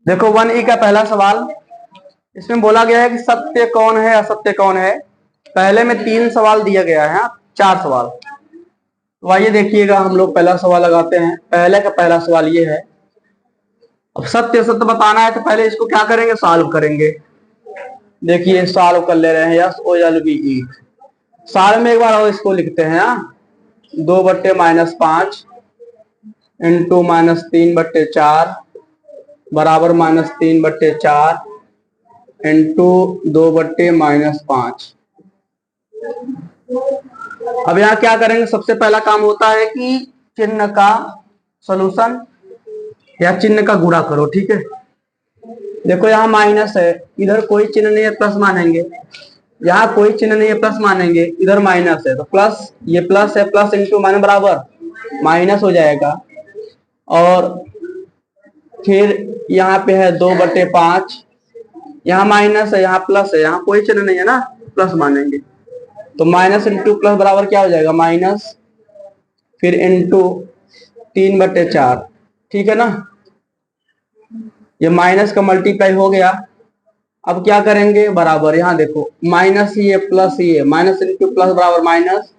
देखो 1E का पहला सवाल, इसमें बोला गया है कि सत्य कौन है असत्य कौन है। पहले में 3 सवाल दिया गया है, 4 सवाल। तो आइए देखिएगा, हम लोग पहला सवाल लगाते हैं। पहले का पहला सवाल ये है, अब सत्य असत्य बताना है तो पहले इसको क्या करेंगे, सॉल्व करेंगे। देखिए सॉल्व कर ले रहे हैं, yes O L B E. साल में एक बार और इसको लिखते हैं, 2/-5 इंटू -3/4 बराबर -3/4 इंटू 2/-5। अब यहाँ क्या करेंगे, सबसे पहला काम होता है कि चिन्ह का सॉल्यूशन या चिन्ह का गुणा करो, ठीक है। देखो यहाँ माइनस है, इधर कोई चिन्ह नहीं है, प्लस मानेंगे। यहाँ कोई चिन्ह नहीं है, प्लस मानेंगे। इधर माइनस है तो प्लस, ये प्लस है, प्लस इंटू माइनस बराबर माइनस हो जाएगा। और फिर यहाँ पे है 2/5, यहाँ माइनस है, यहाँ प्लस है, यहाँ कोई चिन्ह नहीं है ना, प्लस मानेंगे। तो माइनस इंटू प्लस बराबर क्या हो जाएगा, माइनस, फिर इंटू 3/4, ठीक है ना। ये माइनस का मल्टीप्लाई हो गया। अब क्या करेंगे, बराबर, यहाँ देखो माइनस ही है प्लस ही है, माइनस इंटू प्लस बराबर माइनस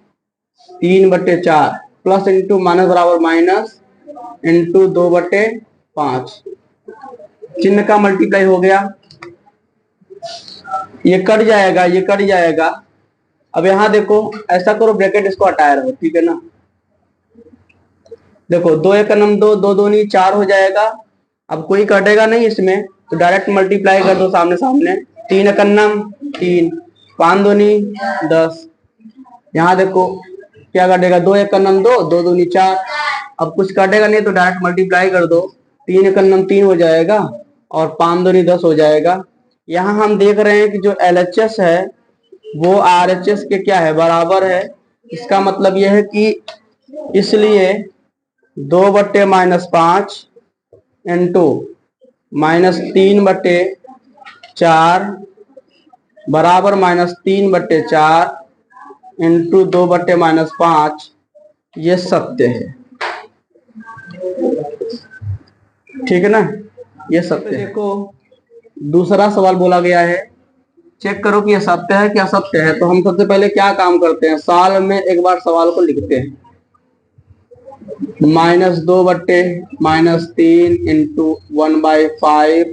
3/4, प्लस इंटू माइनस बराबर माइनस इंटू 2/5। चिन्ह का मल्टीप्लाई हो गया, ये कट जाएगा, ये कट जाएगा। अब यहाँ देखो ऐसा करो, ब्रैकेट इसको हटाए रहो, ठीक है ना। देखो 2 × 2 2 दूनी 4 हो जाएगा। अब कोई कटेगा नहीं इसमें, तो डायरेक्ट मल्टीप्लाई कर दो सामने सामने। 3 × 3, 5 दूनी 10। यहाँ देखो क्या कटेगा, 2 × 2 2 दूनी 4। अब कुछ कटेगा नहीं तो डायरेक्ट मल्टीप्लाई कर दो, 3 × 3 हो जाएगा और 5 दूनी 10 हो जाएगा। यहाँ हम देख रहे हैं कि जो LHS है वो RHS के क्या है, बराबर है। इसका मतलब यह है कि इसलिए 2/-5 इंटू -3/4 बराबर -3/4 इंटू 2/-5, ये सत्य है, ठीक है ना, ये सत्य है। देखो दूसरा सवाल बोला गया है, चेक करो कि ये सत्य है कि असत्य है। तो हम सबसे पहले क्या काम करते हैं, साल में एक बार सवाल को लिखते हैं। -2/-3 इंटू 1/5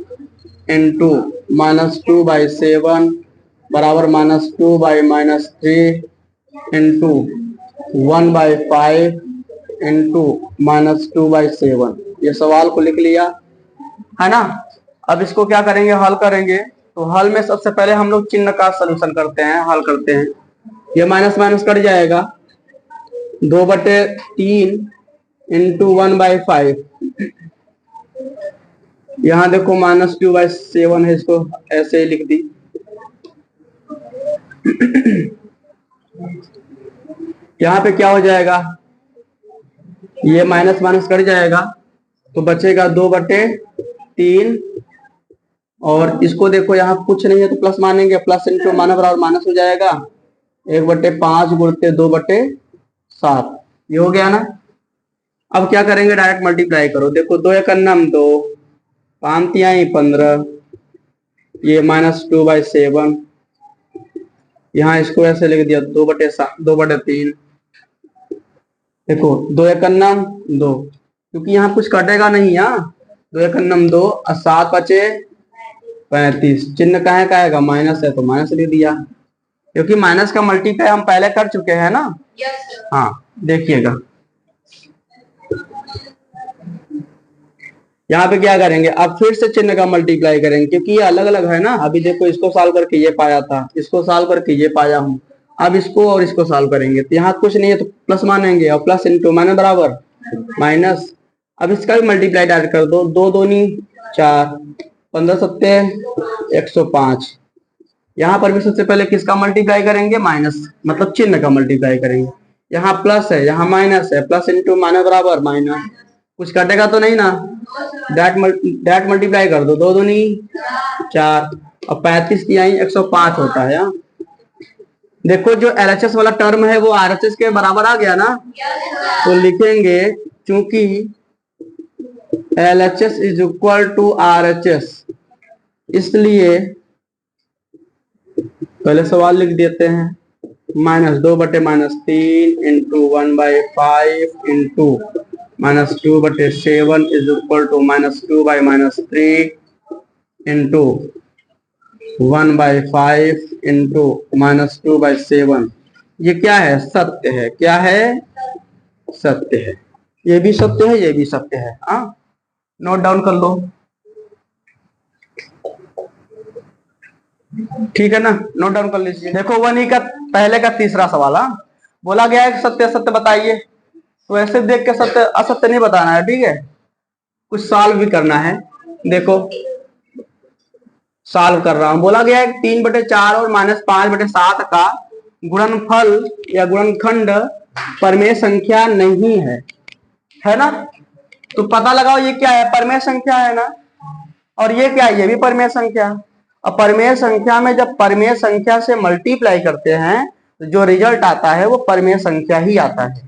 इंटू -2/7 बराबर -2/-3 इंटू 1/5 इंटू -2/7। ये सवाल को लिख लिया है ना। अब इसको क्या करेंगे, हल करेंगे। तो हल में सबसे पहले हम लोग चिन्ह का सलूशन करते हैं, हल करते हैं। ये माइनस माइनस कट जाएगा, 2/3 इंटू 1/5। यहाँ देखो -2/7 है, इसको ऐसे ही लिख दी। यहाँ पे क्या हो जाएगा, ये माइनस माइनस कट जाएगा तो बचेगा 2/3। और इसको देखो यहाँ कुछ नहीं है तो प्लस मानेंगे, प्लस इंटू माइनस बराबर माइनस हो जाएगा। 1/5 गुणते 2/7, ये हो गया ना। अब क्या करेंगे, डायरेक्ट मल्टीप्लाई करो। देखो 2 × 2, 5 × 15, ये -2/7। यहाँ इसको ऐसे लिख दिया 2/3। देखो 2 × 2, क्योंकि यहाँ कुछ कटेगा नहीं, 2 × 2 और 7 बचे 35। चिन्ह कहाँ का आएगा, माइनस है तो माइनस लिख दिया, क्योंकि माइनस का मल्टीप्लाई हम पहले कर चुके हैं ना। हाँ देखिएगा यहाँ पे क्या करेंगे, अब फिर से चिन्ह का मल्टीप्लाई करेंगे, क्योंकि ये अलग अलग है ना। अभी देखो इसको सॉल्व करके ये पाया था, इसको सॉल्व करके ये पाया हूँ। अब इसको और इसको सॉल्व करेंगे तो यहाँ कुछ नहीं है तो प्लस मानेंगे, और प्लस इंटू माइनस बराबर माइनस। अब इसका भी मल्टीप्लाई डायरेक्ट कर दो, 2 दूनी 4, 15 सत्ते 105। यहाँ पर भी सबसे पहले किसका मल्टीप्लाई करेंगे, माइनस, मतलब चिन्ह का मल्टीप्लाई करेंगे। यहाँ प्लस है, यहाँ माइनस है, प्लस इंटू माइनस बराबर माइनस। कुछ कटेगा तो नहीं ना, डायरेक्ट मल्टीप्लाई कर दो, 2 दूनी 4 और 35 की आई 105 होता है। देखो जो LHS वाला टर्म है वो RHS के बराबर आ गया ना। तो लिखेंगे, चूंकि LHS is equal to RHS, इसलिए पहले सवाल लिख देते हैं, -2/-3 into 1/5 into -2/7 is equal to -2/-3 into 1/5 into -2/7। ये क्या है? सत्य है। क्या है? सत्य है। ये भी सत्य है, ये भी सत्य है। हाँ, नोट डाउन कर लो, ठीक है ना? नोट डाउन कर लीजिए। देखो 1E का पहले का तीसरा सवाल, हाँ, बोला गया है कि सत्य असत्य बताइए। तो ऐसे देख के सत्य असत्य नहीं बताना है, ठीक है? कुछ सॉल्व भी करना है। देखो सॉल्व कर रहा हूं। बोला गया है 3/4 और -5/7 का गुणनफल या गुणनखंड परमेय संख्या नहीं है ना? तो पता लगाओ ये क्या है? परमेय संख्या है ना। और ये क्या है? ये भी परमेय संख्या। अब परमेय संख्या में जब परमेय संख्या से मल्टीप्लाई करते हैं तो जो रिजल्ट आता है वो परमेय संख्या ही आता है।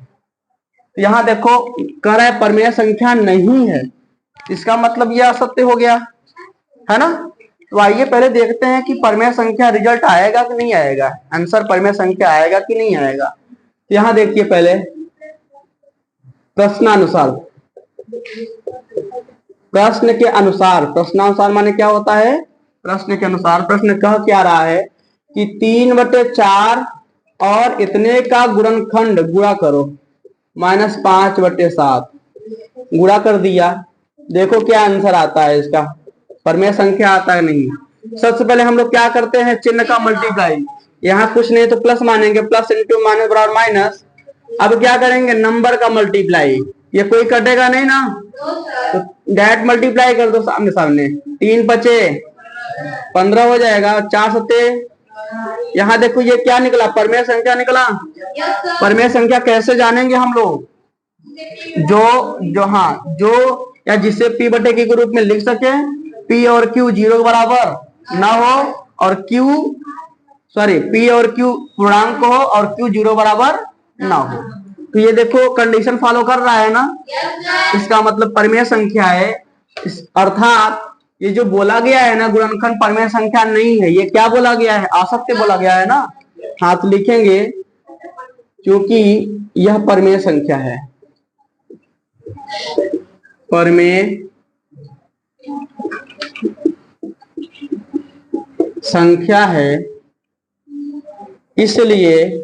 तो यहां देखो कह रहा है परमेय संख्या नहीं है, इसका मतलब यह असत्य हो गया, है ना? तो आइए पहले देखते हैं कि परमेय संख्या रिजल्ट आएगा कि नहीं आएगा, आंसर परमेय संख्या आएगा कि नहीं आएगा। तो यहां देखिए पहले प्रश्नानुसार, प्रश्न के अनुसार, प्रश्नानुसार माने क्या होता है? प्रश्न के अनुसार। प्रश्न कह क्या रहा है कि 3/4 और इतने का गुणनखंड गुणा करो, -5/7 गुणा कर दिया। देखो क्या आंसर आता है इसका, परमेय संख्या आता है नहीं। सबसे पहले हम लोग क्या करते हैं? चिन्ह का मल्टीप्लाई। यहाँ कुछ नहीं तो प्लस मानेंगे, प्लस इंटू माइनस बराबर माइनस। अब क्या करेंगे? नंबर का मल्टीप्लाई। ये कोई कटेगा नहीं ना, तो डायरेक्ट मल्टीप्लाई कर दो सामने सामने। 3×5 = 15 हो जाएगा, 4×7। यहाँ देखो ये क्या निकला? परमेय संख्या निकला। परमेय संख्या कैसे जानेंगे हम लोग? जो या जिसे P/Q के रूप में लिख सके, P और Q 0 के बराबर ना हो और P और Q पूर्णांक हो और Q 0 बराबर ना हो। तो ये देखो कंडीशन फॉलो कर रहा है ना, इसका मतलब परमेय संख्या है। अर्थात ये जो बोला गया है ना गुणनखंड परमेय संख्या नहीं है, ये क्या बोला गया है? असत्य बोला गया है ना। हाँ, तो लिखेंगे क्योंकि यह परमेय संख्या है, परमेय संख्या है, इसलिए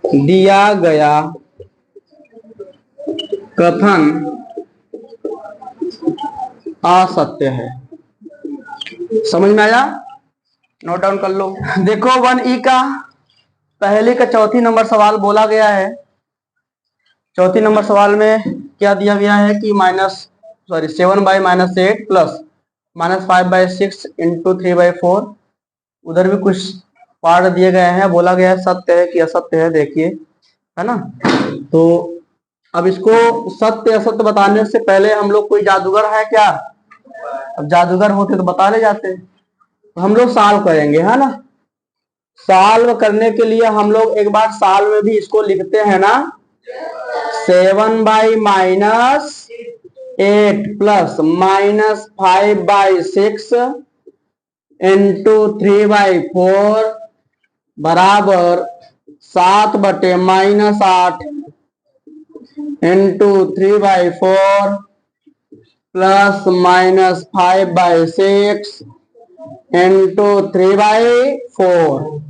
दिया गया कथन असत्य है। समझ में आया? नोट डाउन कर लो। देखो 1E का पहले का चौथी नंबर सवाल बोला गया है। चौथी नंबर सवाल में क्या दिया गया है कि 7/-8 प्लस -5/6 इंटू 3/4। उधर भी कुछ पार्ट दिए गए हैं, बोला गया है सत्य है कि असत्य है, देखिए, है ना? तो अब इसको सत्य असत्य बताने से पहले हम लोग कोई जादूगर है क्या? अब जादूगर होते तो बता ले जाते। तो हम लोग सॉल्व करेंगे, है ना? सॉल्व करने के लिए हम लोग एक बार सॉल्व में भी इसको लिखते हैं ना, 7/-8 प्लस -5/6 इंटू 3/4 बराबर 7/-8 इंटू 3/4 प्लस -5/6 इंटू 3/4।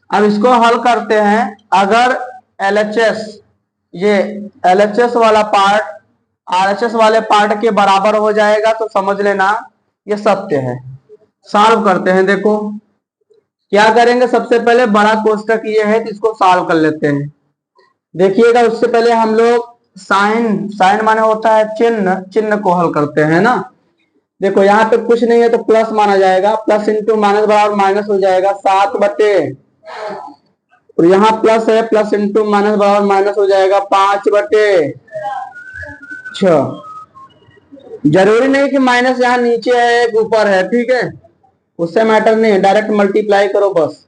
अब इसको हल करते हैं। अगर LHS, ये LHS वाला पार्ट RHS वाले पार्ट के बराबर हो जाएगा तो समझ लेना ये सत्य है। सॉल्व करते हैं। देखो क्या करेंगे? सबसे पहले बड़ा कोष्टक ये है तो इसको सॉल्व कर लेते हैं। देखिएगा उससे पहले हम लोग साइन माने होता है चिन्ह को हल करते हैं ना। देखो यहाँ पे कुछ नहीं है तो प्लस माना जाएगा, प्लस इंटू माइनस बराबर माइनस हो जाएगा 7/, और यहाँ प्लस है, प्लस इंटू माइनस बराबर माइनस हो जाएगा 5/6। जरूरी नहीं कि माइनस यहाँ नीचे है एक ऊपर है, ठीक है, उससे मैटर नहीं है, डायरेक्ट मल्टीप्लाई करो बस।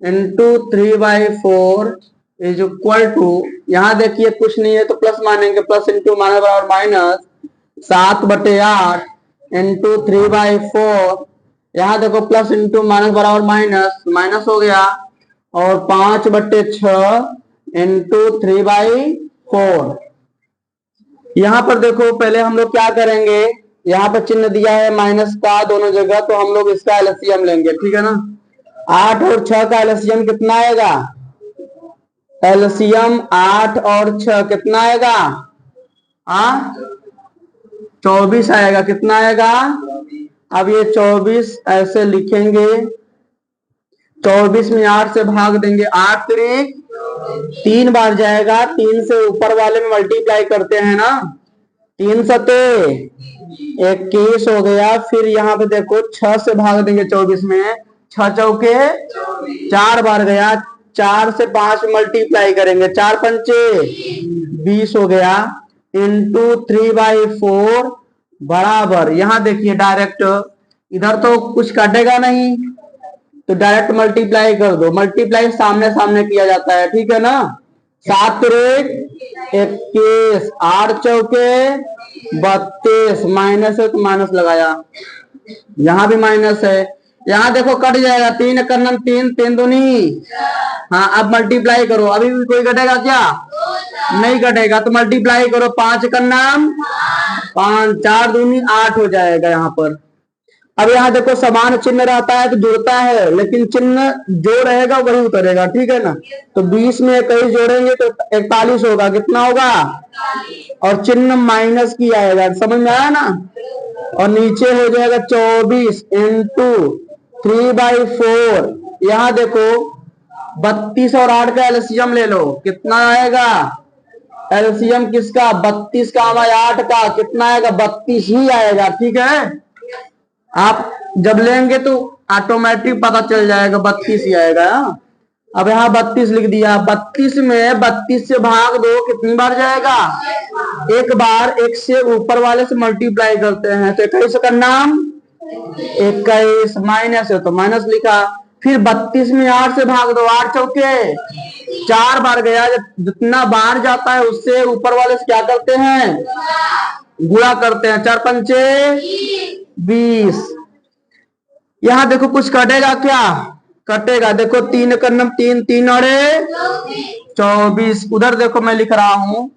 इंटू 3/4 इज इक्वल टू, यहाँ देखिए कुछ नहीं है तो प्लस मानेंगे, प्लस इंटू माइनस बराबर माइनस 7/8 इंटू 3/4। यहाँ देखो प्लस इंटू माइनस बराबर माइनस, माइनस हो गया, और 5/6 इंटू 3/4। यहाँ पर देखो पहले हम लोग क्या करेंगे, यहाँ पर चिन्ह दिया है माइनस का दोनों जगह, तो हम लोग इसका एलसीएम लेंगे, ठीक है ना। 8 और 6 का एलसीएम कितना आएगा, एलसीएम 8 और 6 कितना आएगा, 24 आएगा। कितना आएगा, अब ये 24 ऐसे लिखेंगे, 24 में 8 से भाग देंगे, 8 त्रिक 3 बार जाएगा, 3 से ऊपर वाले में मल्टीप्लाई करते हैं ना, 3 सते 21 हो गया। फिर यहाँ पे देखो 6 से भाग देंगे 24 में, 6 चौके 4 बार गया, 4 से 5 मल्टीप्लाई करेंगे, 4 पंचे 20 हो गया, इंटू 3/4 बराबर, यहाँ देखिए डायरेक्ट, इधर तो कुछ काटेगा नहीं तो डायरेक्ट मल्टीप्लाई कर दो, मल्टीप्लाई सामने सामने किया जाता है, ठीक है ना। 7 त्रिक 21, 8 चौके 32, माइनस है तो माइनस लगाया, यहाँ भी माइनस है, यहाँ देखो कट जाएगा, 3 करनम 3, 3 दूनी, हाँ अब मल्टीप्लाई करो, अभी भी कोई कटेगा क्या, नहीं कटेगा, तो मल्टीप्लाई करो, 5 करनम 5, 4 दूनी 8 हो जाएगा यहाँ पर। अब यहाँ देखो समान चिन्ह रहता है तो जुड़ता है, लेकिन चिन्ह जो रहेगा वही उतरेगा, ठीक है ना। तो 20 में 21 जोड़ेंगे तो 41 होगा, कितना होगा, और चिन्ह माइनस की आएगा, समझ में आया ना। और नीचे हो जाएगा 24 इंटू 3/4। यहाँ देखो 32 और 8 का एलसीएम ले लो, कितना आएगा, एलसीएम किसका, 32 का 8 का, कितना आएगा, 32 ही आएगा, ठीक है। आप जब लेंगे तो ऑटोमेटिक पता चल जाएगा, 32 ही आएगा। अब यहाँ 32 लिख दिया, 32 में 32 से भाग दो, कितनी बार जाएगा, एक बार, एक से ऊपर वाले से मल्टीप्लाई करते हैं, तो 21 का नाम 21, माइनस है तो माइनस लिखा। फिर 32 में 8 से भाग दो, 8 चौके 4 बार गया, जितना बार जाता है उससे ऊपर वाले से क्या करते हैं, गुणा करते हैं, 4 पंचे 20। यहाँ देखो कुछ कटेगा क्या, कटेगा, देखो 3 करनम 3, 3 और 24, उधर देखो मैं लिख रहा हूं,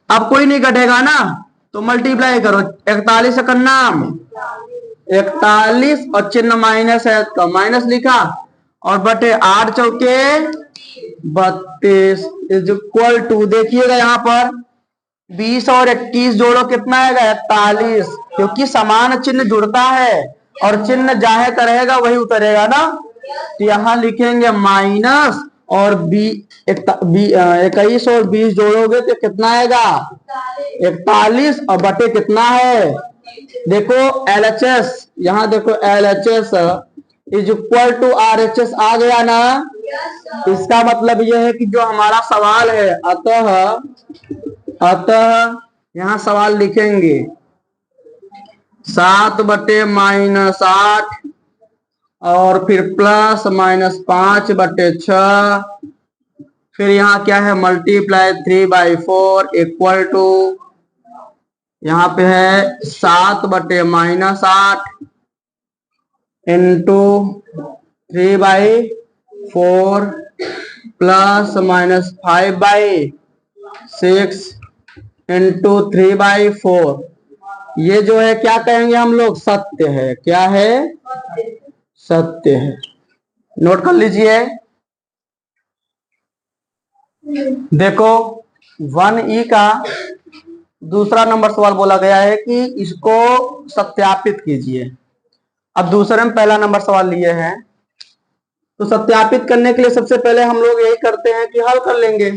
अब कोई नहीं कटेगा ना, तो मल्टीप्लाई करो, 41 करनम 41 और चिन्ह माइनस है तो माइनस लिखा, और बटे 8 चौके 32 इज इक्वल टू, देखिएगा यहाँ पर 20 और 21 जोड़ो, कितना आएगा, 41, क्योंकि समान चिन्ह जुड़ता है और चिन्ह जाहे रहेगा वही उतरेगा ना। तो यहाँ लिखेंगे माइनस, और 21 और 20 जोड़ोगे तो कितना आएगा, 41, और बटे कितना है, देखो LHS, यहाँ देखो LHS is equal to RHS आ गया ना। इसका मतलब यह है कि जो हमारा सवाल है, अतः यहाँ सवाल लिखेंगे 7/-8 और फिर प्लस -5/6, फिर यहाँ क्या है, मल्टीप्लाई 3/4 इक्वल टू, यहाँ पे है 7/-8 इंटू 3/4 प्लस -5/6 इंटू 3/4। ये जो है क्या कहेंगे हम लोग, सत्य है, क्या है, सत्य है। नोट कर लीजिए, देखो 1E का दूसरा नंबर सवाल बोला गया है कि इसको सत्यापित कीजिए। अब दूसरे में पहला नंबर सवाल लिए हैं, तो सत्यापित करने के लिए सबसे पहले हम लोग यही करते हैं कि हल कर लेंगे।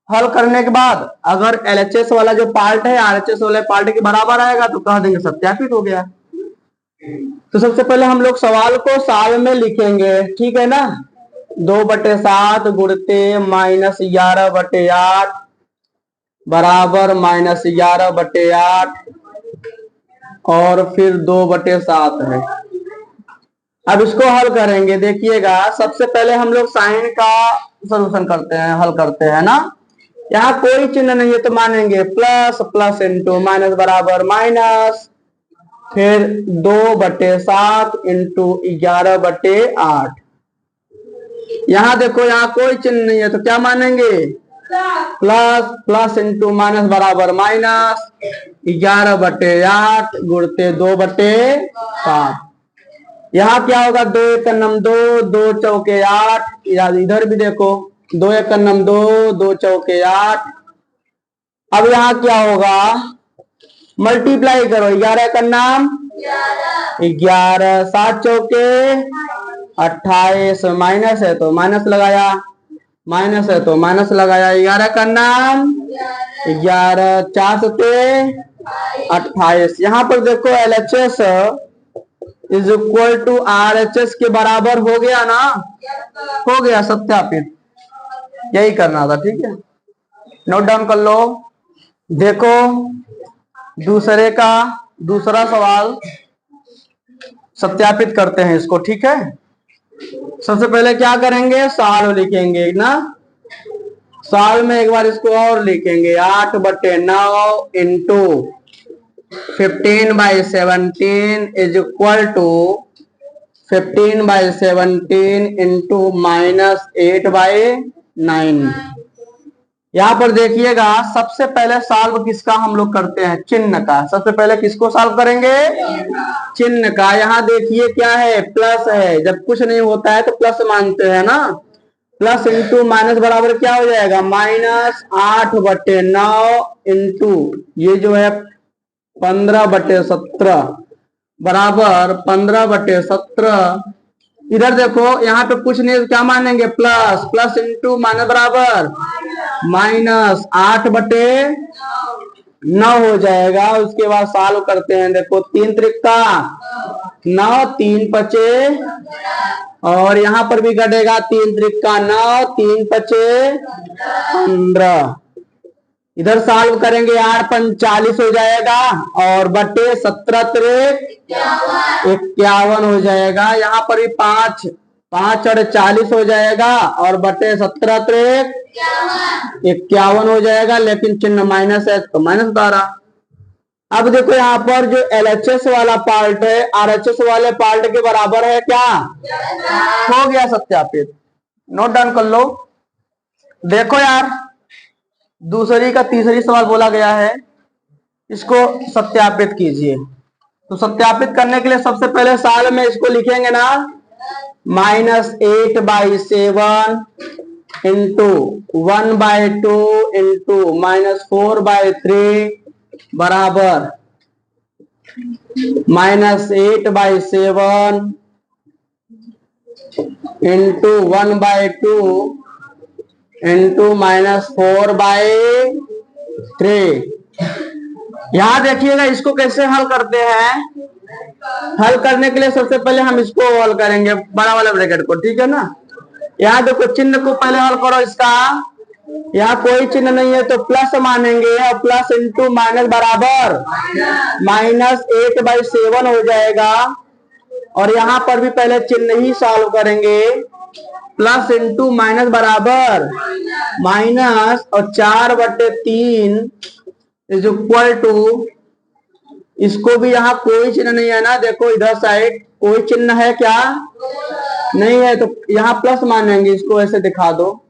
हल करने के बाद अगर LHS वाला जो पार्ट है RHS वाले पार्ट के बराबर आएगा तो कह देंगे सत्यापित हो गया। तो सबसे पहले हम लोग सवाल को साल में लिखेंगे, ठीक है ना। 2/7 गुणते -11/8 बराबर -11/8 और फिर 2/7 है। अब इसको हल करेंगे। देखिएगा, सबसे पहले हम लोग साइन का सॉल्यूशन करते हैं, हल करते हैं ना। यहाँ कोई चिन्ह नहीं है तो मानेंगे प्लस प्लस इंटू माइनस बराबर माइनस, फिर 2/7 इंटू 11/8। यहाँ देखो, यहाँ कोई चिन्ह नहीं है तो क्या मानेंगे, प्लस प्लस इंटू माइनस बराबर माइनस, 11/8 गुणते 2/7। यहाँ क्या होगा, 2 × 2, 2 चौके 8। इधर भी देखो, 2 × 2, 2 चौके 8। अब यहाँ क्या होगा, मल्टीप्लाई करो, 11 का नाम 11, 7 चौके 28, माइनस है तो माइनस लगाया, माइनस है तो माइनस लगाया, 11 का नाम 11, 4 सते 28। यहाँ पर देखो LHS is equal to RHS के बराबर हो गया ना, हो गया सत्यापित। यही करना था, ठीक है, नोट डाउन कर लो। देखो दूसरा सवाल सत्यापित करते हैं इसको, ठीक है। सबसे पहले क्या करेंगे, साल लिखेंगे ना, साल में एक बार इसको और लिखेंगे, 8/9 into 15/17 is equal to 15/17 into -8/9। यहाँ पर देखिएगा, सबसे पहले सॉल्व किसका हम लोग करते हैं, चिन्ह का। सबसे पहले किसको सॉल्व करेंगे, चिन्ह का। यहाँ देखिए क्या है, प्लस है, जब कुछ नहीं होता है तो प्लस मानते हैं ना। प्लस इंटू माइनस बराबर क्या हो जाएगा, -8/9 इंटू ये जो है 15/17 बराबर 15/17। इधर देखो, यहाँ पे कुछ नहीं, क्या मानेंगे, प्लस प्लस इंटू माइनस बराबर -8/9 हो जाएगा। उसके बाद सॉल्व करते हैं। देखो 3 त्रिका 9, 3 पचे, और यहाँ पर भी घटेगा 3 त्रिका 9, 3 पचे 15। इधर सॉल्व करेंगे, 8 × 5 40 हो जाएगा, और बटे 17 × 51 हो जाएगा। यहाँ पर भी 5 और 40 हो जाएगा, और बटे 17 × 51 हो जाएगा, लेकिन चिन्ह माइनस है तो -12। अब देखो, यहाँ पर जो LHS वाला पार्ट है RHS वाले पार्ट के बराबर है क्या, हो गया सत्यापित। नोट डाउन कर लो। देखो यार, दूसरी का तीसरी सवाल बोला गया है, इसको सत्यापित कीजिए। तो सत्यापित करने के लिए सबसे पहले साल में इसको लिखेंगे ना, -8/7 इंटू 1/2 इंटू -4/3 बराबर -8/7 इंटू 1/2 इंटू -4/3। यहां देखिएगा, इसको कैसे हल करते हैं। हल करने के लिए सबसे पहले हम इसको हल करेंगे, बड़ा वाला ब्रैकेट को, ठीक है ना। यहाँ देखो, चिन्ह को पहले हल करो इसका। यहाँ कोई चिन्ह नहीं है तो प्लस मानेंगे, और प्लस इंटू माइनस बराबर -8/7 हो जाएगा। और यहाँ पर भी पहले चिन्ह ही सॉल्व करेंगे, प्लस इंटू माइनस बराबर माइनस, और 4/3 इज इक्वल टू, इसको भी यहाँ कोई चिन्ह नहीं है ना। देखो इधर साइड कोई चिन्ह है क्या, नहीं है, तो यहाँ प्लस मानेंगे, इसको ऐसे दिखा दो।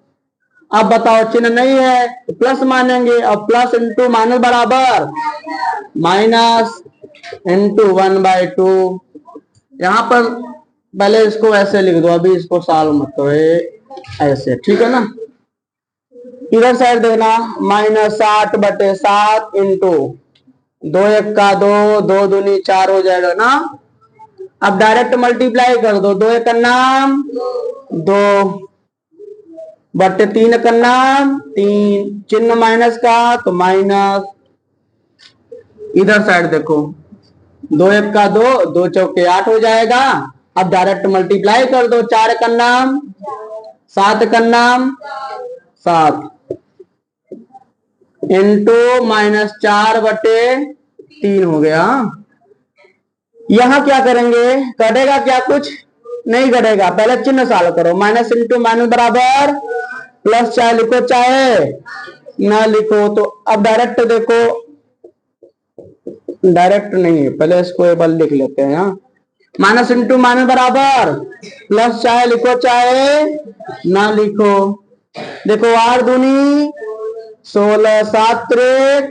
अब बताओ, चिन्ह नहीं है तो प्लस मानेंगे, और प्लस इंटू माइनस बराबर माइनस इंटू 1/2। यहाँ पर पहले इसको ऐसे लिख दो, अभी इसको सॉल्व मत करो, ऐसे, ठीक है ना। इधर साइड देखना, -8/7 इंटू 2 × 1 = 2, 2 दूनी 4 हो जाएगा ना। अब डायरेक्ट मल्टीप्लाई कर दो, 2 × 1 का नाम 2 बटे 3 का नाम 3, चिन्ह माइनस का तो माइनस। इधर साइड देखो, 2 × 1 = 2, 2 चौके 8 हो जाएगा। अब डायरेक्ट मल्टीप्लाई कर दो, 4 का नाम 7 का नाम 7 इंटू -4/3 हो गया। यहां क्या करेंगे, कटेगा क्या कुछ, नहीं घटेगा, पहले चिन्ह सॉल्व करो। माइनस इंटू माइनस बराबर प्लस, चाहे लिखो चाहे ना लिखो। तो अब डायरेक्ट देखो, डायरेक्ट नहीं है, पहले इसको एक बार लिख लेते हैं। यहाँ माइनस इंटू माइनस बराबर प्लस, चाहे लिखो चाहे ना लिखो। देखो 8 दूनी 16, 7 त्रिक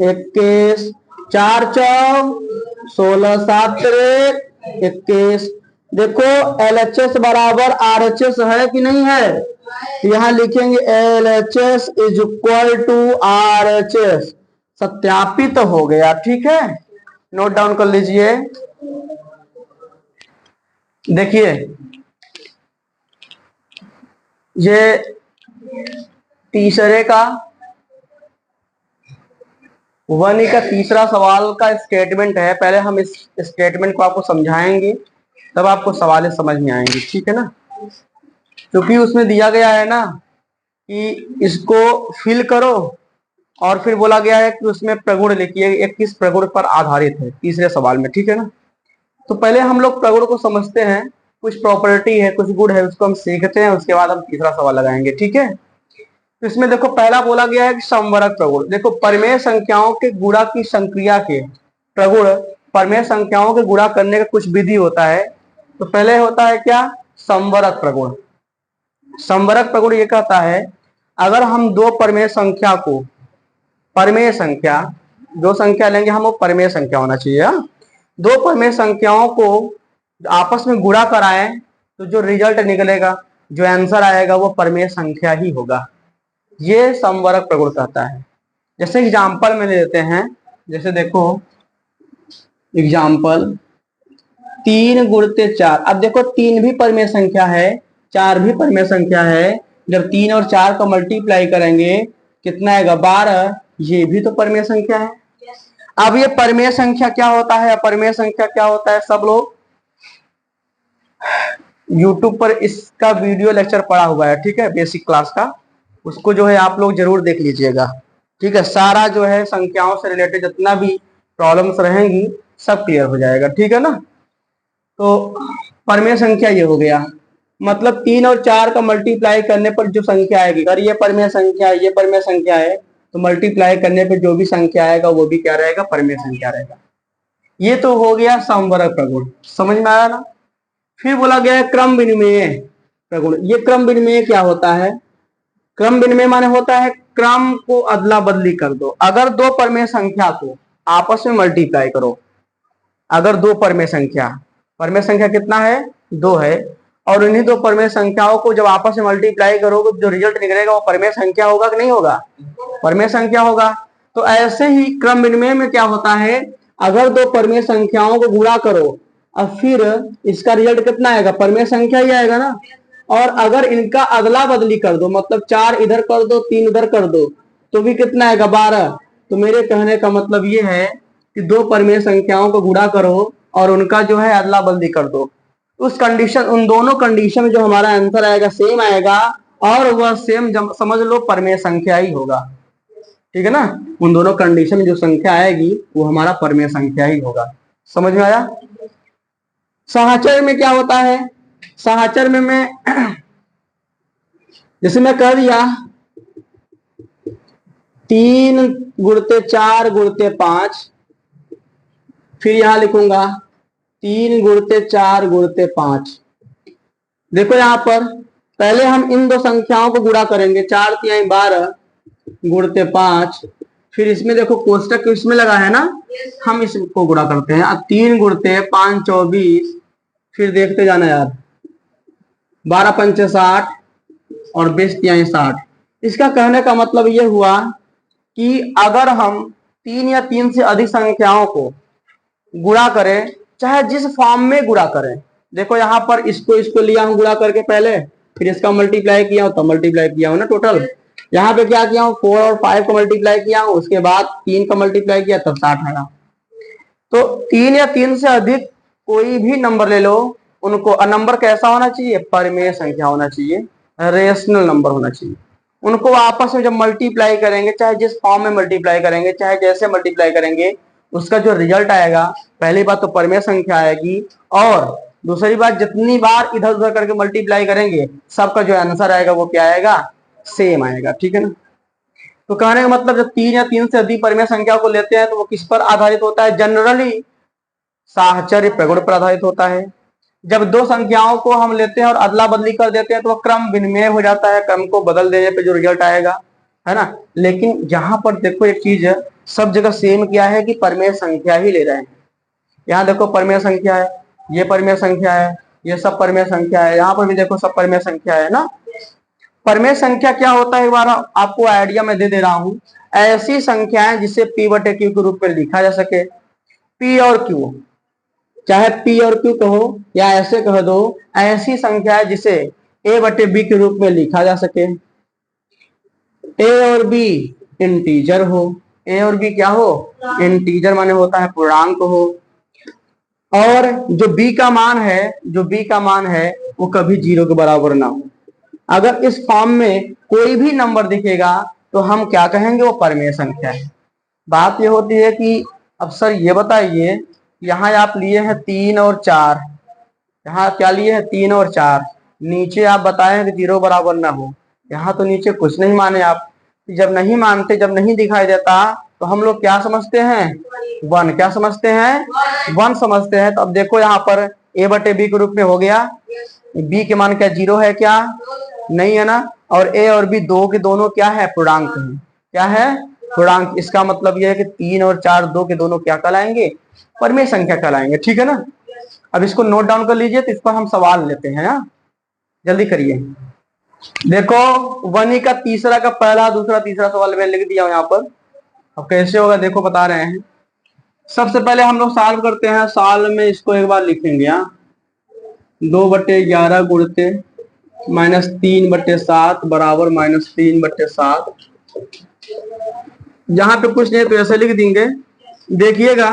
21, 4 चौ 16, 7 त्रिक 21। देखो LHS बराबर RHS है कि नहीं है? यहां लिखेंगे LHS is equal to RHS, सत्यापित तो हो गया। ठीक है, नोट डाउन कर लीजिए। देखिए ये तीसरे का वन का तीसरा सवाल का स्टेटमेंट है। पहले हम इस स्टेटमेंट को आपको समझाएंगे, तब आपको सवाल समझ में आएंगे। ठीक है ना, क्योंकि उसमें दिया गया है ना कि इसको फिल करो, और फिर बोला गया है कि उसमें प्रगुण लिखिए, एक किस प्रगुण पर आधारित है तीसरे सवाल में। ठीक है ना, तो पहले हम लोग प्रगुण को समझते हैं, कुछ प्रॉपर्टी है, कुछ गुण है, उसको हम सीखते हैं, उसके बाद हम तीसरा सवाल लगाएंगे। ठीक है, तो इसमें देखो पहला बोला गया है कि समवर्ग प्रगुण। देखो परिमेय संख्याओं के गुणा की संक्रिया के प्रगुण, परिमेय संख्याओं के गुणा करने का कुछ विधि होता है। तो पहले होता है क्या? समवर्ग प्रगुण। समवर्ग प्रगुण ये कहता है, अगर हम दो परिमेय संख्या को, परिमेय संख्या जो संख्या लेंगे हम वो परिमेय संख्या होना चाहिए। दो परिमेय संख्याओं को आपस में गुणा कराएं तो जो रिजल्ट निकलेगा, जो आंसर आएगा वो परिमेय संख्या ही होगा। ये समवर्ग प्रगुण कहता है। जैसे एग्जाम्पल में ले लेते हैं, जैसे देखो एग्जाम्पल 3 गुणते 4। अब देखो 3 भी परिमेय संख्या है, 4 भी परिमेय संख्या है। जब 3 और 4 को मल्टीप्लाई करेंगे कितना आएगा? 12। ये भी तो परिमेय संख्या है। अब ये परिमेय संख्या क्या होता है, अपरिमेय संख्या क्या होता है, सब लोग YouTube पर इसका वीडियो लेक्चर पड़ा हुआ है। ठीक है, बेसिक क्लास का, उसको जो है आप लोग जरूर देख लीजिएगा। ठीक है, सारा जो है संख्याओं से रिलेटेड जितना भी प्रॉब्लम्स रहेंगी सब क्लियर हो जाएगा। ठीक है ना, तो परिमेय संख्या ये हो गया, मतलब 3 और 4 का मल्टीप्लाई करने पर जो संख्या आएगी, अगर ये परिमेय संख्या है, ये परिमेय संख्या है, तो मल्टीप्लाई करने पर जो भी संख्या आएगा वो भी क्या रहेगा? परिमेय संख्या रहेगा। ये तो हो गया समवर्ग प्रगुण, समझ में आया ना। फिर बोला गया है क्रम विनिमय प्रगुण। ये क्रम विनिमय क्या होता है? क्रम विनिमय माने होता है क्रम को अदला बदली कर दो। अगर दो परिमेय संख्या को आपस में मल्टीप्लाई करो, अगर दो परिमेय संख्या कितना है? 2 है, और इन्हीं दो परिमेय संख्याओं को जब आपस में मल्टीप्लाई करोगे जो रिजल्ट निकलेगा वो परिमेय संख्या होगा कि नहीं होगा? परिमेय संख्या होगा। तो ऐसे ही क्रम विनिमय में क्या होता है, अगर दो परिमेय संख्याओं को गुणा करो और फिर इसका रिजल्ट कितना आएगा? परिमेय संख्या ही आएगा ना। और अगर इनका अदला बदली कर दो, मतलब 4 इधर कर दो 3 उधर कर दो, तो भी कितना आएगा? 12। तो मेरे कहने का मतलब ये है कि दो परिमेय संख्याओं को गुणा करो और उनका जो है अदला बदली कर दो, उस कंडीशन, उन दोनों कंडीशन में जो हमारा आंसर आएगा सेम आएगा, और वह सेम समझ लो परिमेय संख्या ही होगा। ठीक है ना, उन दोनों कंडीशन में जो संख्या आएगी वो हमारा परिमेय संख्या ही होगा। समझ में आया? सहचर में क्या होता है? सहचर में मैं जैसे मैं कह दिया 3 गुणते 4 गुणते 5, फिर यहां लिखूंगा 3 गुणते 4 गुणते 5। देखो यहां पर पहले हम इन दो संख्याओं को गुणा करेंगे, 4 3 12 गुणते 5। फिर इसमें देखो कोष्टक इसमें लगा है ना, हम इसको गुणा करते हैं। अब 3 गुणते 5 24, फिर देखते जाना यार, 12 पंचे 60 और 20 तिहाई 60। इसका कहने का मतलब ये हुआ कि अगर हम 3 या 3 से अधिक संख्याओं को गुणा करें, चाहे जिस फॉर्म में गुणा करें, देखो यहाँ पर इसको लिया हूं गुणा करके पहले, फिर इसका मल्टीप्लाई किया हूं, तब मल्टीप्लाई किया हूं ना टोटल। यहाँ पे क्या किया हूं? 4 और 5 को मल्टीप्लाई किया हूं, उसके बाद 3 का मल्टीप्लाई किया, तब 60 आया। तो 3 या 3 से अधिक कोई भी नंबर ले लो, उनको नंबर कैसा होना चाहिए? परिमेय संख्या होना चाहिए, रेशनल नंबर होना चाहिए। उनको आपस में जब मल्टीप्लाई करेंगे, चाहे जिस फॉर्म में मल्टीप्लाई करेंगे, चाहे जैसे मल्टीप्लाई करेंगे, उसका जो रिजल्ट आएगा, पहली बात तो परिमेय संख्या आएगी, और दूसरी बात, जितनी बार इधर उधर करके मल्टीप्लाई करेंगे सबका जो आंसर आएगा वो क्या आएगा, सेम आएगा, ठीक है ना। तो कहने का मतलब जब 3 या 3 से अधिक परिमेय संख्या को लेते हैं तो वो किस पर आधारित होता है, जनरली साहचर्य प्रगुण पर आधारित होता है। जब दो संख्याओं को हम लेते हैं और अदला बदली कर देते हैं तो वह क्रम विनिमय हो जाता है, क्रम को बदल देने पे जो रिजल्ट आएगा, है ना। लेकिन यहाँ पर देखो एक चीज है, सब जगह सेम क्या है कि परिमेय संख्या ही ले रहे हैं। यहाँ देखो परिमेय संख्या है, ये परिमेय संख्या है, ये सब परिमेय संख्या है, यहाँ पर भी देखो सब परिमेय संख्या है ना। परिमेय संख्या क्या होता है, एक बार आपको आइडिया मैं दे दे रहा हूं। ऐसी संख्याएं जिसे पी बटे क्यू के रूप में लिखा जा सके। पी और क्यू, चाहे पी और क्यू कहो या ऐसे कह दो, ऐसी संख्या है जिसे ए बटे बी के रूप में लिखा जा सके। ए और बी इंटीजर हो, ए और बी क्या हो, इंटीजर माने होता है पूर्णांक हो, और जो बी का मान है, जो बी का मान है वो कभी 0 के बराबर ना हो। अगर इस फॉर्म में कोई भी नंबर दिखेगा तो हम क्या कहेंगे, वो परिमेय संख्या है। बात ये होती है कि अब सर ये बताइए, यहाँ आप लिए हैं 3 और 4, यहाँ क्या लिए हैं 3 और 4, नीचे आप बताए कि 0 बराबर ना हो, यहाँ तो नीचे कुछ नहीं माने आप। जब नहीं मानते, जब नहीं दिखाई देता तो हम लोग क्या समझते हैं, 1 क्या समझते हैं, 1 समझते हैं। तो अब देखो यहाँ पर ए बटे बी के रूप में हो गया, बी के मान क्या 0 है क्या, नहीं है ना। और ए और बी दो के दोनों क्या है, पूर्णांक है, क्या है, पूर्णांक। इसका मतलब यह है कि 3 और 4 दो के दोनों क्या कहलाएंगे, परिमेय संख्या कहलाएंगे, ठीक है ना। अब इसको नोट डाउन कर लीजिए, तो इस पर हम सवाल लेते हैं, हाँ? जल्दी करिए। देखो वनी का तीसरा का पहला दूसरा तीसरा सवाल मैंने लिख दिया यहाँ पर। अब कैसे होगा देखो, बता रहे हैं। सबसे पहले हम लोग सॉल्व करते हैं, साल में इसको एक बार लिखेंगे, हाँ। 2/11 गुणते -3/7 बराबर -3/7। यहाँ पे कुछ नहीं तो ऐसे लिख देंगे। देखिएगा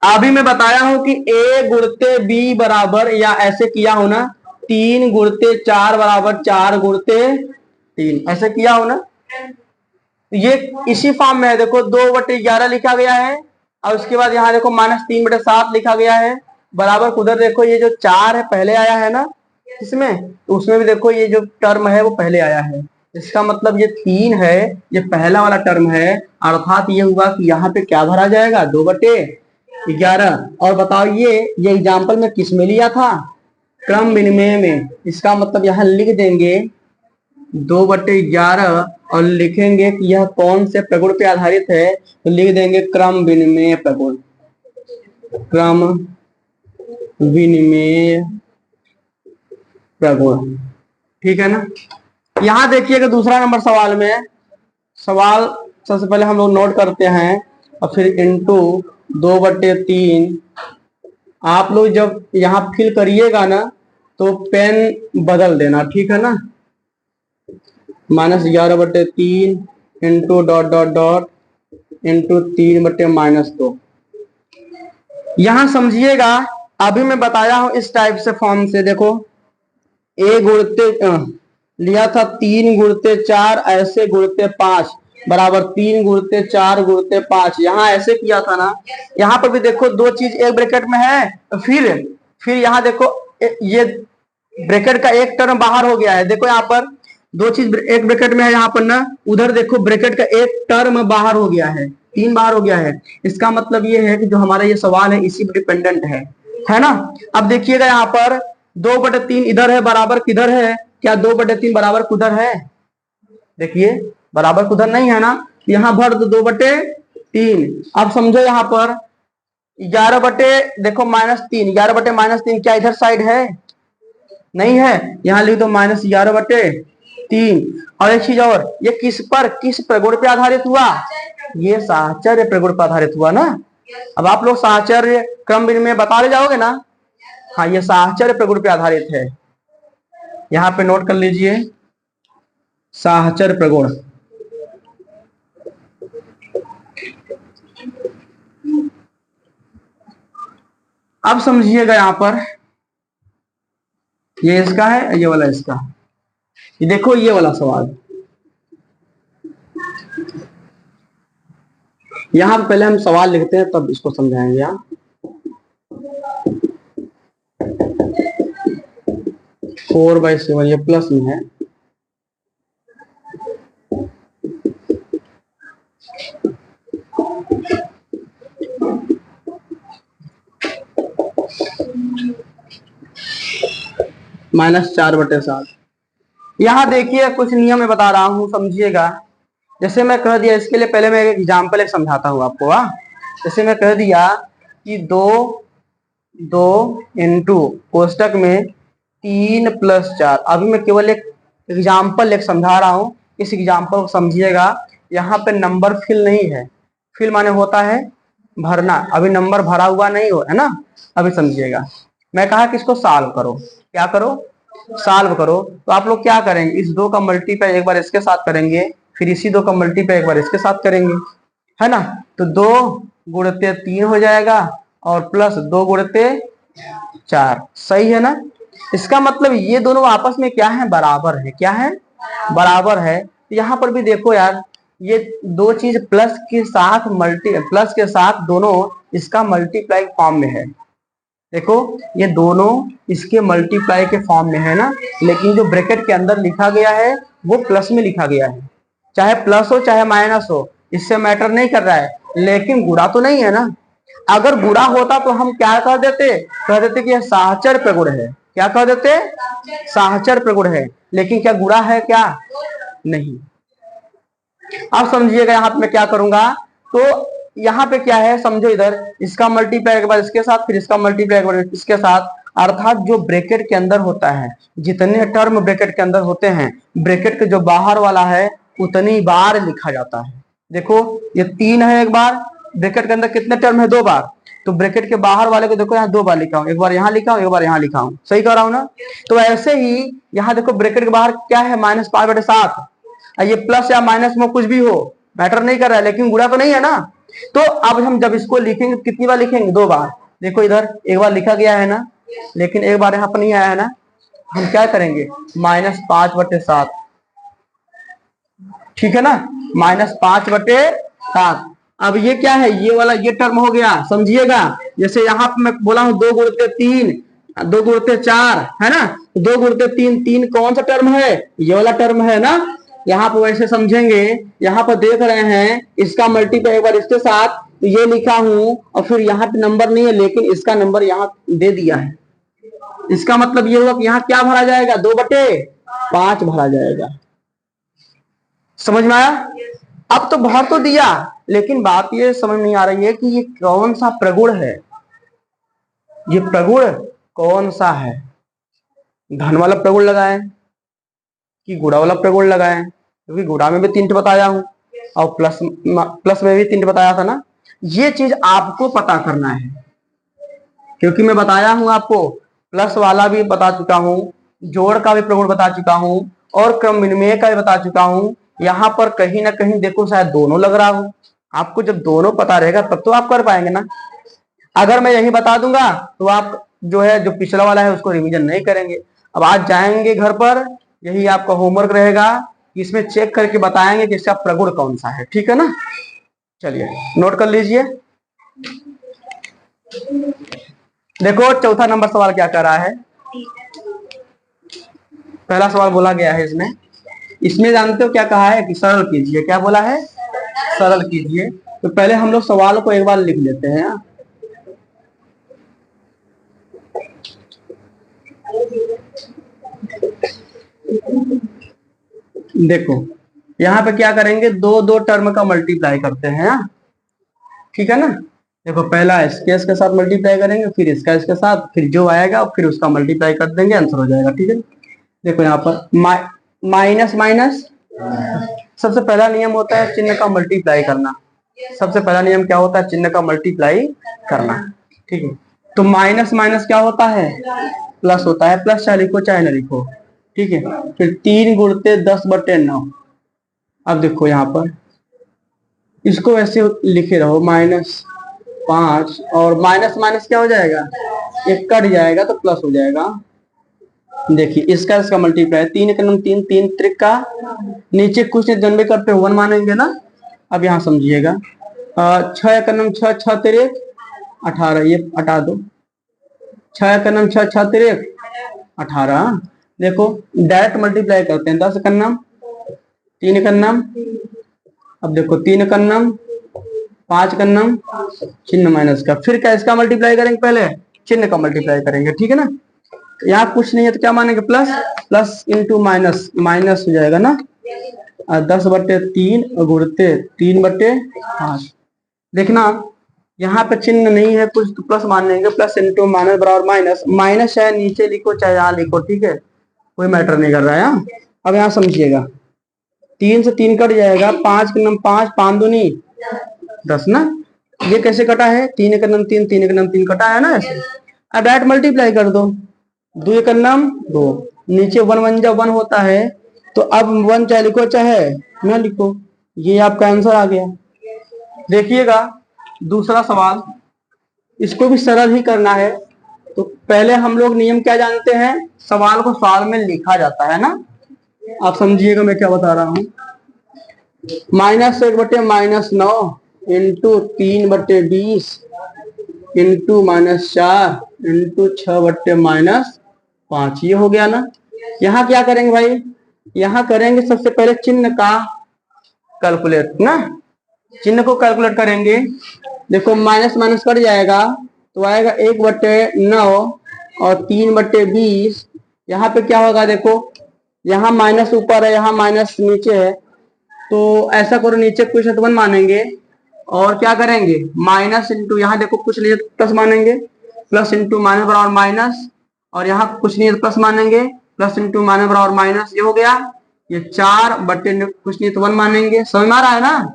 अभी मैं बताया हूं कि ए गुणते बी बराबर, या ऐसे किया हो ना, 3 गुणते 4 बराबर 4 गुणते 3, ऐसे किया हो ना। ये इसी फॉर्म में है, देखो 2/11 लिखा गया है और उसके बाद यहाँ देखो -3/7 लिखा गया है, बराबर उधर देखो ये जो 4 है पहले आया है ना इसमें, तो उसमें भी देखो ये जो टर्म है वो पहले आया है। इसका मतलब ये 3 है, ये पहला वाला टर्म है, अर्थात ये हुआ कि यहाँ पे क्या भरा जाएगा, 2/11। और बताओ ये एग्जाम्पल में किस में लिया था, क्रम विनिमय में। इसका मतलब यहाँ लिख देंगे 2/11 और लिखेंगे कि यह कौन से प्रगुण पे आधारित है, तो लिख देंगे क्रम विनिमय प्रगुण, क्रम विनिमय प्रगुण, ठीक है ना। यहां देखिएगा दूसरा नंबर सवाल में, सवाल सबसे पहले हम लोग नोट करते हैं और फिर इंटू 2/3। आप लोग जब यहाँ फिल करिएगा ना तो पेन बदल देना, ठीक है ना। -11/3 into dot dot dot into 3/-2। यहां समझिएगा, अभी मैं बताया हूं इस टाइप से फॉर्म से। देखो ए गुणते लिया था 3 गुणते 4 ऐसे गुणते 5 बराबर 3 गुणते 4 गुणते 5, यहाँ ऐसे किया था ना। यहाँ पर भी देखो दो चीज एक ब्रैकेट में है, फिर यहाँ देखो ये ब्रैकेट का एक टर्म बाहर हो गया है। देखो यहाँ पर दो चीज एक ब्रैकेट में है यहाँ पर ना, उधर देखो ब्रैकेट का एक टर्म बाहर हो गया है, 3 बाहर हो गया है। इसका मतलब ये है कि जो हमारा ये सवाल है इसी पर डिपेंडेंट है ना। अब देखिएगा यहाँ पर 2/3 इधर है, बराबर किधर है, क्या 2/3 बराबर कुधर है, देखिए बराबर कुधर नहीं है ना, यहाँ भर दो 2/3। अब समझो यहाँ पर 11 बटे देखो -3, 11/-3 क्या इधर साइड है, नहीं है, यहाँ लिख दो -11/3। और एक चीज और, ये किस पर, किस प्रगुण पे आधारित हुआ, ये साहचर्य प्रगुण पर आधारित हुआ ना। अब आप लोग साहचर्य क्रम विनिमय बता ले जाओगे ना, हाँ ये साहचर्य प्रगुण पे आधारित है। यहां पे नोट कर लीजिए साहचर्य प्रगुण। अब समझिएगा यहां पर ये इसका है, ये वाला इसका, ये देखो ये वाला सवाल। यहां पहले हम सवाल लिखते हैं तब इसको समझाएंगे। 4/7 ये प्लस में है, -4/7। यहाँ देखिए कुछ नियम मैं बता रहा हूँ, समझिएगा। जैसे मैं कह दिया, इसके लिए पहले मैं एक एग्जाम्पल एक समझाता हूँ आपको। जैसे मैं कह दिया कि 2 इंटू कोष्टक में 3+4। अभी मैं केवल एक एग्जाम्पल एक समझा रहा हूँ, इस एग्जाम्पल को समझिएगा। यहाँ पे नंबर फिल नहीं है, फिल माने होता है भरना, अभी नंबर भरा हुआ नहीं हो, है ना। अभी समझिएगा, मैं कहा कि इसको सॉल्व करो। क्या करो? सॉल्व करो। तो आप लोग क्या करेंगे, इस 2 का मल्टीप्लाई एक बार इसके साथ करेंगे, फिर इसी 2 का मल्टीप्लाई एक बार इसके साथ करेंगे, है ना। तो 2 गुणित 3 हो जाएगा और प्लस 2 गुणित 4, सही है ना। इसका मतलब ये दोनों आपस में क्या है, बराबर है। क्या है? बराबर है। यहाँ पर भी देखो यार, ये दो चीज प्लस के साथ दोनों इसका मल्टीप्लाई फॉर्म में है। देखो ये दोनों इसके मल्टीप्लाई के फॉर्म में है ना, लेकिन जो ब्रैकेट के अंदर लिखा गया है वो प्लस में लिखा गया है। चाहे प्लस हो चाहे माइनस हो, इससे मैटर नहीं कर रहा है, लेकिन गुणा तो नहीं है ना। अगर गुणा होता तो हम क्या कह देते कि यह साहचर्य प्रगुण है। क्या कह देते? साहचर्य प्रगुण है। लेकिन क्या गुणा है? क्या नहीं। अब समझिएगा, यहाँ पे मैं क्या करूंगा, तो यहाँ पे क्या है समझो, इधर इसका मल्टीप्लाई के बाद इसके साथ, फिर इसका मल्टीप्लाई के बाद इसके साथ, अर्थात जो ब्रैकेट के अंदर होता है, जितने टर्म ब्रैकेट के अंदर होते हैं, ब्रैकेट के जो बाहर वाला है उतनी बार लिखा जाता है। देखो ये 3 है, एक बार ब्रैकेट के अंदर कितने टर्म है? 2 बार। तो ब्रैकेट के बाहर वाले को देखो यहाँ 2 बार लिखा हूं, एक बार यहाँ लिखा हूं, एक बार यहाँ लिखा हूं, सही कह रहा हूं ना। तो ऐसे ही यहाँ देखो ब्रैकेट के बाहर क्या है, -5/7। ये प्लस या माइनस में कुछ भी हो, मैटर नहीं कर रहा है, लेकिन गुणा तो नहीं है ना। तो अब हम जब इसको लिखेंगे कितनी बार लिखेंगे? 2 बार। देखो इधर एक बार लिखा गया है ना, लेकिन एक बार यहाँ पर नहीं आया है ना। हम क्या करेंगे? -5/7, ठीक है ना, -5/7। अब ये क्या है, ये वाला ये टर्म हो गया, समझिएगा। जैसे यहाँ पे मैं बोला हूं 2 गुणित 3, 2 गुणित 4, है ना। 2 गुणित 3, 3 कौन सा टर्म है? ये वाला टर्म है ना। यहाँ पर वैसे समझेंगे, यहाँ पर देख रहे हैं इसका मल्टीप्लाई एक बार इसके साथ, तो ये लिखा हूं, और फिर यहाँ पे नंबर नहीं है, लेकिन इसका नंबर यहाँ दे दिया है। इसका मतलब ये हुआ कि यहाँ क्या भरा जाएगा? 2/5 भरा जाएगा। समझ में आया? अब तो भर तो दिया, लेकिन बात ये समझ नहीं आ रही है कि ये कौन सा प्रगुण है। ये प्रगुण कौन सा है? धन वाला प्रगुण लगाएं कि गुणा वाला प्रगुण लगाएं? क्योंकि गुणा में भी 3 बताया हूं और प्लस में भी 3 बताया था ना। ये चीज आपको पता करना है, क्योंकि मैं बताया हूं आपको, प्लस वाला भी बता चुका हूं, जोड़ का भी प्रगुण बता चुका हूं, और क्रम विनिमय का भी बता चुका हूं। यहाँ पर कहीं ना कहीं देखो शायद दोनों लग रहा हो। आपको जब दोनों पता रहेगा तब तो आप कर पाएंगे ना। अगर मैं यही बता दूंगा तो आप जो है, जो पिछला वाला है उसको रिवीजन नहीं करेंगे। अब आज जाएंगे घर पर, यही आपका होमवर्क रहेगा कि इसमें चेक करके बताएंगे कि इसका प्रगुण कौन सा है, ठीक है ना। चलिए नोट कर लीजिए। देखो चौथा नंबर सवाल क्या कर रहा है। पहला सवाल बोला गया है इसमें, इसमें जानते हो क्या कहा है कि सरल कीजिए। क्या बोला है? सरल कीजिए। तो पहले हम लोग सवाल को एक बार लिख लेते हैं। देखो यहाँ पे क्या करेंगे, 2 टर्म का मल्टीप्लाई करते हैं, ठीक है ना। देखो पहला इसके साथ मल्टीप्लाई करेंगे, फिर इसका इसके साथ, फिर जो आएगा फिर उसका मल्टीप्लाई कर देंगे, आंसर हो जाएगा, ठीक है। देखो यहाँ पर माइनस माइनस, सबसे पहला नियम होता है चिन्ह का मल्टीप्लाई करना। सबसे पहला नियम क्या होता है? चिन्ह का मल्टीप्लाई करना, ठीक है। तो माइनस माइनस क्या होता है? प्लस होता है। प्लस चाहे लिखो चाहे ना लिखो, ठीक है। फिर 3 गुणते 10/9। अब देखो यहाँ पर इसको ऐसे लिखे रहो, -5, और माइनस माइनस क्या हो जाएगा? एक कट जाएगा तो प्लस हो जाएगा। देखिए इसका मल्टीप्लाई, 3 1 3, 3 त्रिका, नीचे कुछ नहीं जनबे करते 1 मानेंगे ना। अब यहाँ समझिएगा, 6 1 6, 6 3 18, ये हटा दो, 6 का नम 6 6 तिरेक 18। देखो डायरेक्ट मल्टीप्लाई करते हैं, 10 का नम 3 का नम, अब देखो 3 का नम 5 का नम चिन्ह माइनस का, फिर क्या इसका मल्टीप्लाई करेंगे, पहले चिन्ह का मल्टीप्लाई करेंगे, ठीक है ना। यहाँ कुछ नहीं है तो क्या मानेंगे, plus, plus into minus, minus हो जाएगा ना, 10/3 गुणते 3/5। देखना यहाँ पे चिन्ह नहीं है कुछ तो प्लस मान लेंगे, प्लस इंटू माइनस बराबर माइनस, माइनस चाहे नीचे लिखो चाहे यहाँ लिखो, ठीक है, कोई मैटर नहीं कर रहा है। अब यहाँ समझिएगा, 3 से 3 कट जाएगा, 5 का नम 5, 5 दूनी 10 ना, ये कैसे कटा है, 3 का नम 3, 3 का नम 3 कटा है ना ऐसे। अब डायरेक्ट मल्टीप्लाई कर दो, 2 का नम 2, नीचे 1 1 जब 1 होता है तो अब 1 चाहे लिखो चाहे ना लिखो, ये आपका आंसर आ गया। देखिएगा दूसरा सवाल, इसको भी सरल ही करना है। तो पहले हम लोग नियम क्या जानते हैं, सवाल को सवाल में लिखा जाता है ना, आप समझिएगा मैं क्या बता रहा हूं। -1/-9 इंटू 3/20 इंटू -4 इंटू 6/-5, ये हो गया ना। यहाँ क्या करेंगे भाई, यहाँ करेंगे सबसे पहले चिन्ह का कैलकुलेट ना, चिन्ह को कैलकुलेट करेंगे। देखो माइनस माइनस कट जाएगा तो आएगा 1/9 और 3/20। यहाँ पे क्या होगा, देखो यहाँ माइनस ऊपर है, यहाँ माइनस नीचे है, तो ऐसा करो नीचे कुछ है तो 1 मानेंगे और क्या करेंगे माइनस इंटू, यहाँ देखो कुछ नहीं है तो प्लस मानेंगे, प्लस इंटू माइनस बराबर माइनस, और यहाँ कुछ नहीं है तो प्लस मानेंगे, प्लस इंटू माइनस बराबर माइनस, ये हो गया। ये 4 कुछ नहीं तो 1 मानेंगे, समझ में आ रहा है ना,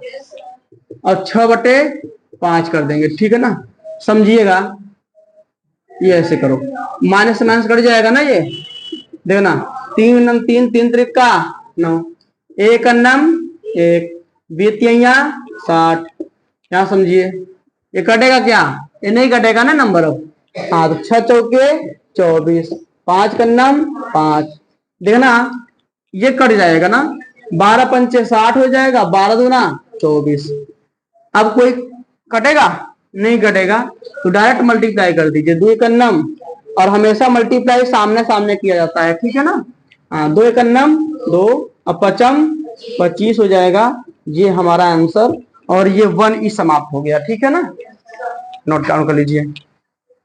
और 6/5 कर देंगे, ठीक है ना। समझिएगा ये ऐसे करो, माइनस से माइनस कट जाएगा ना, ये देखना 3 नम 3, 3 त्रिका 9, 1 नम 1, 60। क्या समझिए, ये कटेगा क्या, ये नहीं कटेगा ना नंबर। अब हाँ तो 6 चौके 24, 5 का नम 5, देखना ये कट जाएगा ना, 12 पंचे 60 हो जाएगा, 12 दूना 24। अब कोई कटेगा, नहीं कटेगा, तो डायरेक्ट मल्टीप्लाई कर दीजिए 2 का नम, और हमेशा मल्टीप्लाई सामने सामने किया जाता है, ठीक है ना। हाँ 2 का नम 2 और 5 25 हो जाएगा, ये हमारा आंसर, और ये 1 ही समाप्त हो गया, ठीक है ना, नोट डाउन कर लीजिए।